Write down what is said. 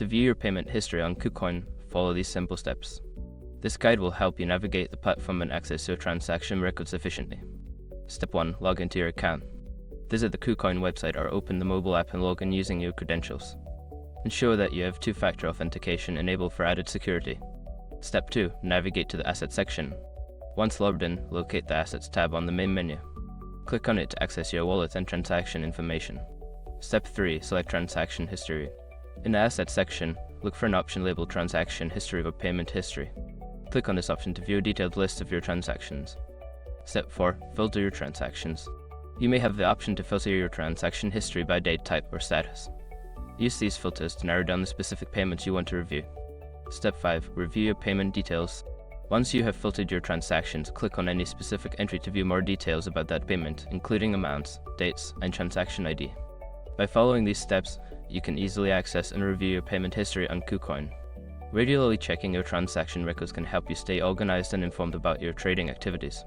To view your payment history on KuCoin, follow these simple steps. This guide will help you navigate the platform and access your transaction records efficiently. Step 1. Log into your account. Visit the KuCoin website or open the mobile app and log in using your credentials. Ensure that you have two-factor authentication enabled for added security. Step 2. Navigate to the Assets section. Once logged in, locate the Assets tab on the main menu. Click on it to access your wallet and transaction information. Step 3. Select Transaction History. In the Assets section, look for an option labeled Transaction History or Payment History. Click on this option to view a detailed list of your transactions. Step 4. Filter your transactions. You may have the option to filter your transaction history by date, type, or status. Use these filters to narrow down the specific payments you want to review. Step 5. Review your payment details. Once you have filtered your transactions, click on any specific entry to view more details about that payment, including amounts, dates, and transaction ID. By following these steps, you can easily access and review your payment history on KuCoin. Regularly checking your transaction records can help you stay organized and informed about your trading activities.